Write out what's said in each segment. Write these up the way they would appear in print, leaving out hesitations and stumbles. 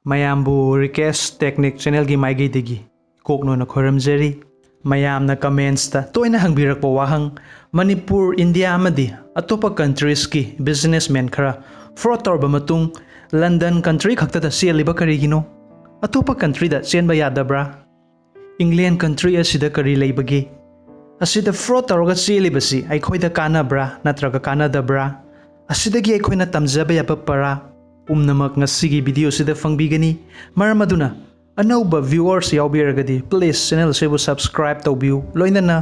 Mayambu RIKESH Technique Channel gi maigidigi kokno na khoramjari mayamna comments ta toina hangbirakpa wahang Manipur India amadi atopa countries ki businessmen khara fraud torba matung London country khakta da CHELIBA KARIGINO atopa country da chenba yadabra England country asida kari leibagi asida fraud torga CHELIBA si aikhoida kanabra natraga kanadabra asidagi aikhoina tamjaba yaba para Umnamak ngasigi video sida fangbigani maramaduna anauba viewers yaubiragadi please channel sebu subscribe toubiyu loinana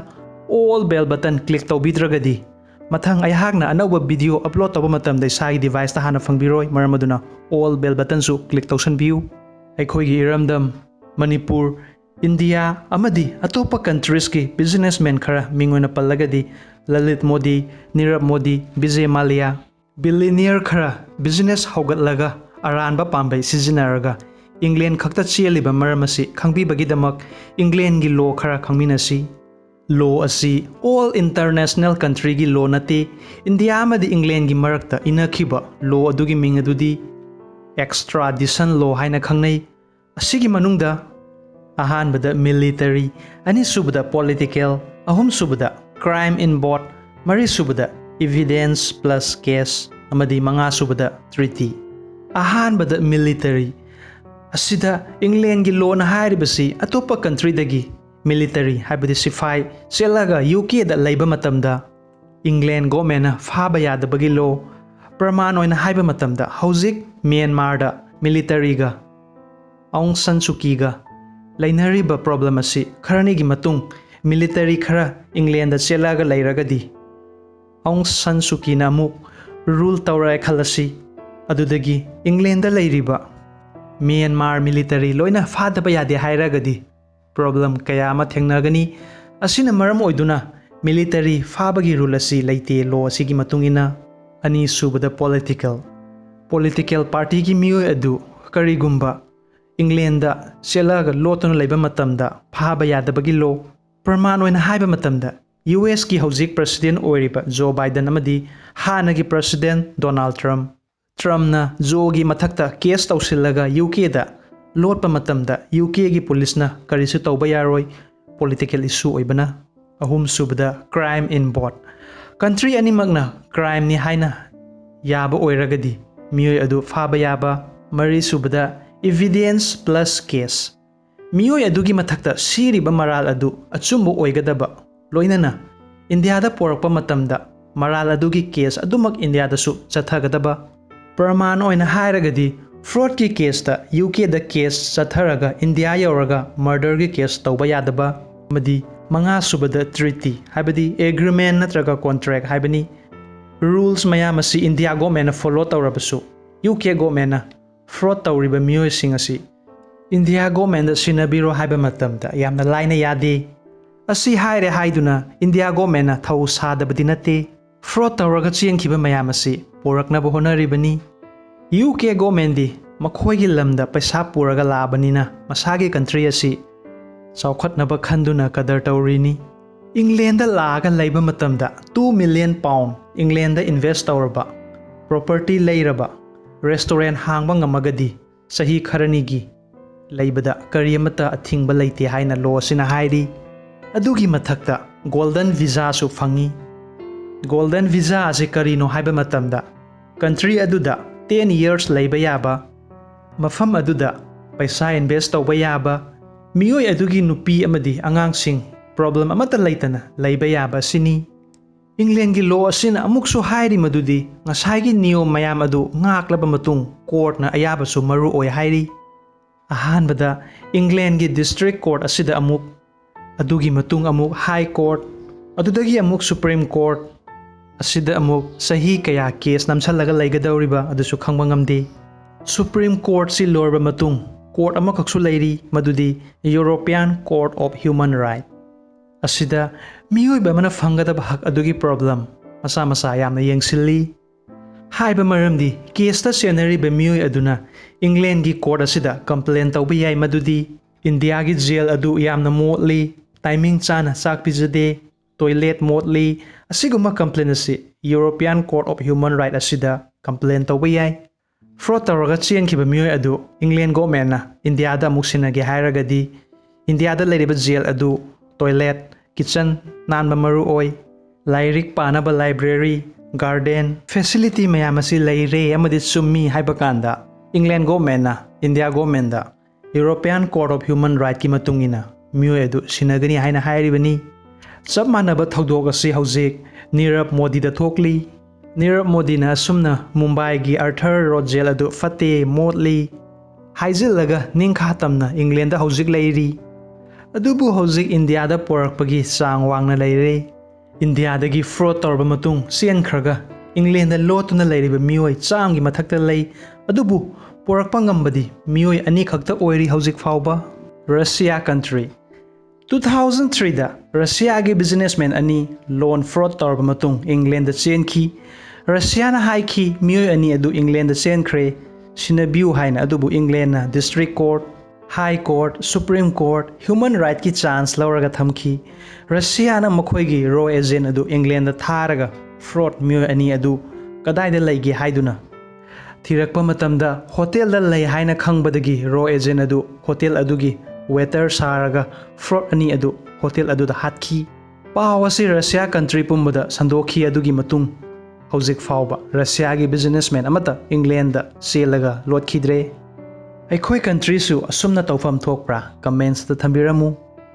all bell button click taubidragadi mathang aihakna anauba video upload tauba matamda isagi device ta hana fangbiroi maramaduna all bell button su click tausanbiyu aikhoigi iramdam Manipur India amadi atopa countries ki businessmen khara mingona pallagadi Lalit Modi Nirav Modi Vijay Mallya Billionaire khara business haugatlaga aranba pambai sizinaraga England khakta CHELIBA maramasi khangbibagidamak England gi law khara khangminasi law asi all international country gi law nati India amadi England gi marakta inakhiba law adugi ming adudi Extradition law haina khangnai asigi manungda ahanbada military ani subada political ahum subada crime involved mari subada evidence plus case amadi manga subada treaty ahanbada military asida England gi law na hairibasi atopa country dagi military habadi sifai selaga UK da laiba matamda England government na faba yadabagi law praman oina haiba matamda hauzik Myanmar da military ga Aung San Suu Kyi ga lainariba problem asi kharani gi matung military khara England da selaga lairagadi Aung San Suu Kyi na amuk rule taurai khalasi adudagi England da lairiba Myanmar military loina fadaba yade hairagadi problem kaya ama thengnagani asina maram oiduna military fabagi rule asi laite law asigi matungina ani subada political party gi mioi adu karigumba England da selaga lotona laiba matamda phaba yadabagi law praman oina haiba matamda US ki hauzik president oiriba Joe Biden amadi hanagi president Donald Trump na Joe gi mathakta case tausillaga UK da lotpa matamda UK gi police na karisu tauba yaroi political issue oibana ahum subada crime involved country animakna crime ni haina yaba oiragadi mioi adu phaba yaba mari subada evidence plus case mioi adugi mathakta siriba maral adu achumbo oigadaba loinana India da porakpa matamda maral adugi case adumak India da su chathagadaba praman oina hairagadi fraud ki case ta UK da case chatharaga India yauraga murder gi case tauba yadaba madi manga subada treaty habadi agreement natraga contract habani rules mayam asi India government follow tawrabasu UK government na fraud tawriba mioi singasi India government da sinabiro haiba matamda yamna laina yade asi haire haiduna India government na thau sadabadi nate fraud tawraga chiengkhiba mayam asi poraknaba honaribani UK government di makhoigi lamda paisa puraga labanina masagi country asi chaukhatnaba khanduna kadar tawrini England da laga laiba matamda 2 million pound England da invest tawraba property leiraba restaurant hangba ngamagadi sahi kharanigi laibada kariyamata athingba leite haina law sina hairi adugi mathakta golden visa su fangi golden visa ase karino haiba matamda country aduda 10 years laiba yaba mafam aduda paisa invest tawba yaba mioi adugi nupi amadi angangsing problem amata leitana laiba yaba sini England gi law asina amuksu hairi madudi ngasai niyo mayam adu ngaklaba matung court na ayaba su maru oi hairi ahanbada England gi district court asida amuk adugi matung amuk high court adudagi amuk supreme court asida amuk sahi kaya case namsalaga laigadawriba adusu khangba ngamde supreme court si lorba matung court amakaksu lairi madudi European Court of Human Rights asida mioi ba mana fangadaba hak adugi problem masa yamna yengsilli haiba maramdi case ta senary be mioi aduna England gi court asida complaint tawba yai madudi India gi jail adu yamna motli timing chana sak pijade toilet motli asiguma complaint asi European Court of Human Rights asida complaint tawba yai fraud tawraga chenkhiba mioi adu England government na India da amuk sinage hairagadi India da leiriba jail adu toilet kitchen nanba maru oi lairik panaba library garden facility mayam asi leire amadi summi haiba kanda England government na India government da European Court of Human Rights ki matungina mioi adu sinagani haina hairibani chap manaba thodok asi hojik Nirav Modi da thokli Nirav Modi na asumna Mumbai gi Arthur Road jail adu fate motli haizillaga ningkha tamna England da hojik leiri adubu hojik India da porakpagi sang wangna leire India dagi fraud torba matung sian khraga England da lotuna leiriba mioi chamgi mathakta lei adubu porakpa ngambadi mioi ani khakta oiri hojik fauba Russia country 2003 da Russia gi businessman ani loan fraud torba matung England da chenkhi Russia na haiki mioi ani adu England da chenkre sinabiu haina adubu England na district court High Court, Supreme Court, Human Rights ki chance lauraga thamki Russia na makhoi gi raw agent adu England da tharaga fraud mioi ani adu kadai da leigi haiduna thirakpa matamda hotel da lei haina khangbadagi raw agent adu hotel adugi waiter saraga fraud ani adu hotel adu da hatkhi pawasi Russia country pumbada sandokhi adugi matung hojik fauba Russia gi businessman amata England da selaga lotkhidre Aikoi country su asumna tawfam thokpra comments ta thambiramu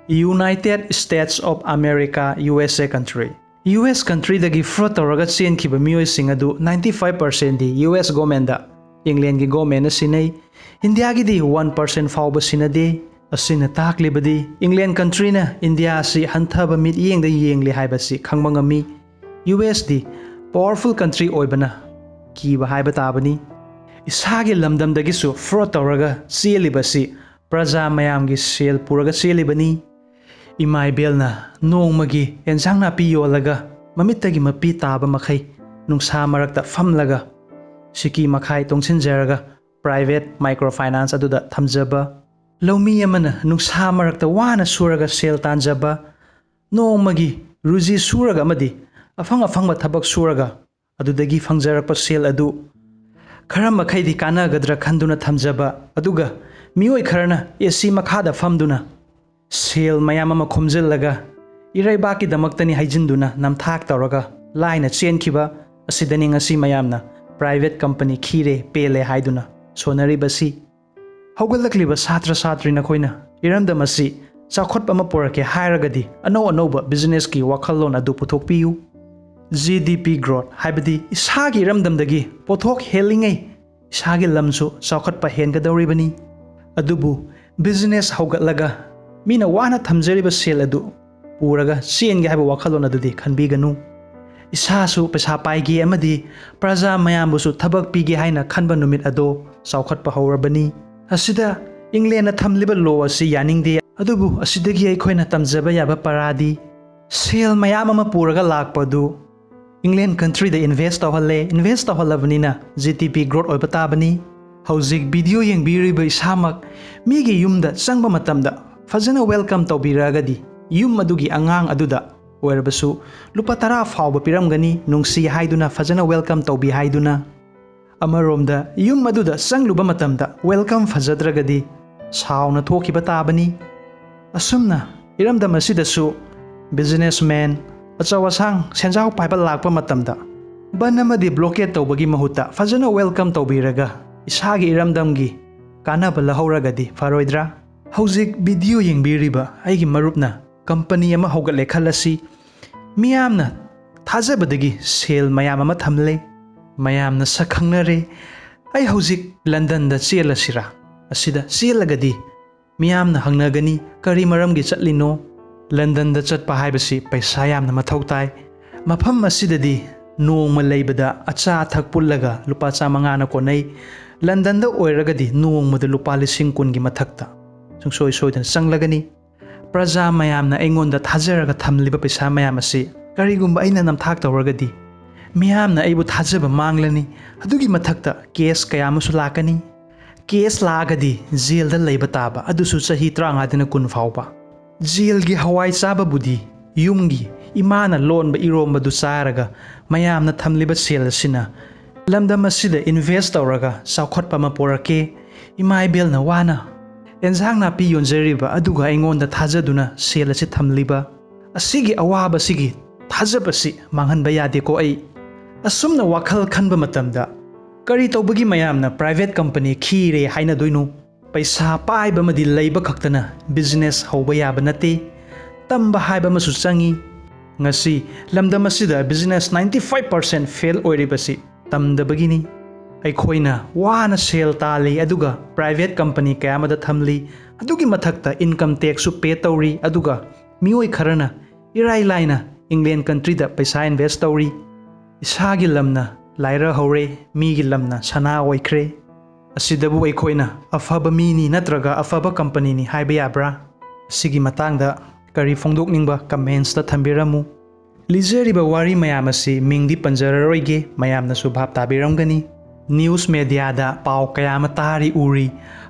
United States of America USA country US country dagi fraud tawraga chenkhiba mioi singadu 95% di US government da England gi government asinai India gi di 1% fauba sinade asina taklibadi England country na India si hanthaba mit yengda yengli haibasi khangmangami US di powerful country oibana kiba haiba tabani Isagi lamdam dagisu fraud tawraga CHELIBA praja mayam gi sel puraga CHELIBani imai belna nongmagi ensang na pi yolaga mamittagi mapi taba makhai nungsa marakta famlaga siki makhai tongsinjaraga private microfinance aduda thamjaba lomi amana nungsa marakta wana suraga sel tanjaba nongmagi ruji suraga amadi afangba thabak suraga adudagi phangjarakpa sel adu Karam makhaidi kana gadra khanduna thamjaba aduga mioi kharana AC makhada famduna sel mayama khomjillaga iraibaki damaktani haijinduna namthak tawraga laina chenkhiba asidani ngasi mayamna private company khire pele haiduna sonari basi haugalakliba satra satri na khoina iramdamasi chakhotpa ma porake hairagadi anoba business ki wakhallon adu puthokpiyu GDP growth haibadi isagi ramdamdagi pothok helingai isagi lamsu chawkhatpa hengadawribani adubu business haugatlaga mina wana thamjariba sel adu puraga sienge haiba wakhalon adudi khanbiganu isasu pesa paigi amadi praja mayambusu thabak pigi haina khanba numit ado chawkhatpa haurabani asida England na thamliba law asi yaningde adubu asidagi aikhoina tamjaba yaba paradi sel mayam ama puraga lakpadu England country da invest tawhalabnina GDP growth oiba tabani hojik video yengbiriba isamak migi yumda changba matamda fajana welcome tawbiragadi yum adugi angang aduda oirabasu lupa 10 fawba piramgani nungsi haiduna fajana welcome tawbi haiduna amaromda yum aduda changluba matamda welcome fajadragadi sauna thokiba tabani asumna iramda masidasu businessman achawasang senjau paiba lakpa matamda banamadi blockade tawbagi mahuta fajana welcome tawbiraga isagi iramdamgi kanaba lahoragadi faroidra hojik video yengbiriba aigi marupna company ama hogatle khalasi miyamna thajabadagi sel mayam ama thamle mayamna sakhangnare ai hojik London da chelasira asida chelagadi miyamna hangnagani kari maramgi chatlino London da chatpa haibasi paisa yamna mathau tai mafam asidadi nongma leibada acha thak pullaga lupa chamanga na konai London da oiragadi nongma da lupa lising kun gi mathakta sungsoi soidan changlagani praja mayamna aingonda thajaraga thamliba paisa mayam asi karigumba aina namthak tawragadi miyamna aibu thajaba manglani adugi mathakta case kayamusu lakani case lagadi jail da leiba taba adusu chahi 30 dina kun fawba jail gi hawai chaba budi yumgi imana lonba iromba du charaga mayamna thamliba sel sina lamdam asida invest tawraga chawkhotpa ma porake ima ibelna wana enjang napi yonjariba aduga aingonda thajaduna sel asi thamliba asigi awaba sigi thajabasi manghanba yade ko ai asumna wakhal khanba matamda kari tawbagi mayamna private company khire haina doinu paisa paiba madi leiba khaktana business hauba yaba nate tamba haiba masu changi ngasi lamdam asida business 95% fail oiribasi tamdabagini aikhoina wana sel tali aduga private company kayamada thamli adugi mathakta income tax su pay tawri aduga mioi kharana irai laina England country da paisa invest tawri isagi lamna laira hore migi lamna sana oikhre asidabu aikhoina afaba mini natraga afaba company ni haiba yabra sigi matangda kari phongdokningba comments ta thambiramu lijeriba wari mayam asi mingdi panjararoige mayamna su bhap tabiramgani news media da paw kayama tari uri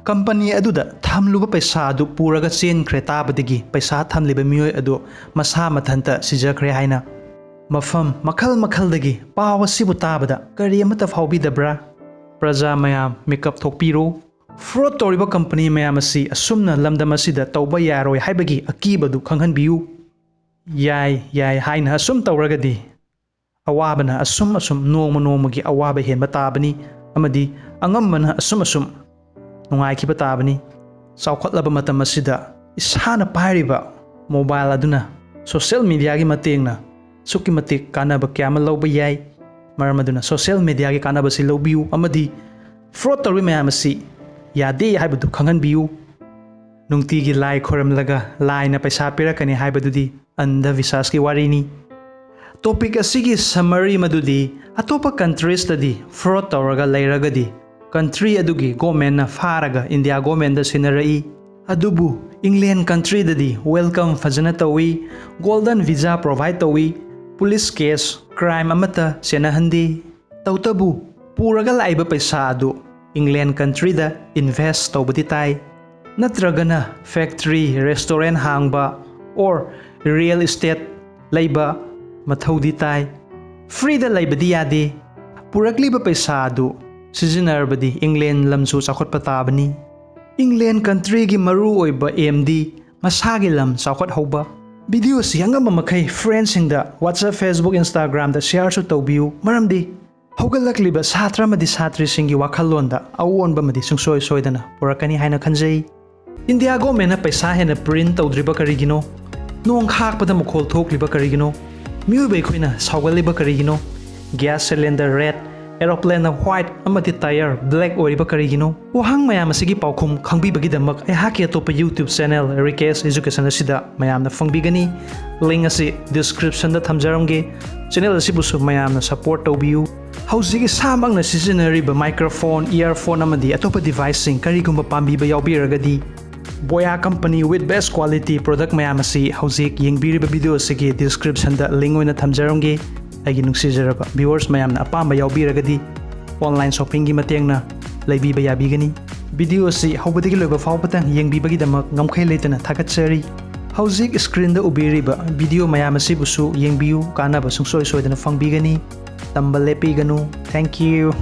company aduda thamluba paisa adu puraga chenkhre tabadigi paisa thamliba mioi adu masa mathanta sijakhre haina mafam makhal makaldagi paw asibu tabada kari amata phawbidabra praja mayam makeup thokpiro fraud toriba company mayam asi asumna lamdam asida tawba yaroi haibagi akibadu khanghanbiu yai haina asum tawragadi awabana asum noma nomagi awaba henba tabani amadi angammana asum nungai khiba tabani chawkhatlaba matam asida isana pairiba mobile aduna social media gi matengna suki matik kanaba kyama lawba yai maramaduna social media gi kanaba si lawbiu amadi fraud tori mayam asi yade haibadu khanghanbiu nungtigi lai khoramlaga laina paisa pirakani haibadudi andha visas ki warini topic asigi summary madudi atopa countries tadi fraud tawraga lairagadi country adugi government na faraga India government da sinarai adubu England country dadi welcome fajana tawi golden visa provide tawi police case crime amata senahandi tautabu puraga laiba paisa adu England country da invest tawbadi tai natragana factory restaurant hangba or real estate laiba mathaudi tai free da laibadi yade purakliba paisa adu sizinarbadi England lamsu chakhotpa tabani England country gi maru oiba MD masagi lam chakhot hoba video si angama makai friends singda WhatsApp Facebook Instagram da share su toubiyu maramdi hogalakliba satra madi satri singi wakhalonda awonba madi sungsoi soidana purakani haina khanjai India government na paisa hena print tawdriba karigino nong khakpada mukhol thokliba karigino miubai khoina sawgaliba karigino gas cylinder red aeroplane na white amati tire black oriba karigino wahang mayam asigi paukhum khangbibagi damak ai haki atopa YouTube channel RIKESH education asida mayamna fangbigani link asi description da thamjaramge channel asibusu mayamna support tobiyu hauzigi samangna sizinariba microphone earphone amadi atopa device sing karigumba pambiba yaubiragadi BOYA company with best quality product mayam asi hauzik yengbiriba video asigi description da link oina thamjaramge agi nungsijaraba viewers mayamna apamba yaubiragadi online shopping gi matengna leibiba yabigani video asi haubadagi loiba fawpatang yengbibagi damak ngamkhai leitana thakachari hauzik screen da ubiriba video mayam asi busu yengbiu kanaba sungsoi soidana fangbigani tamba lepiganu thank you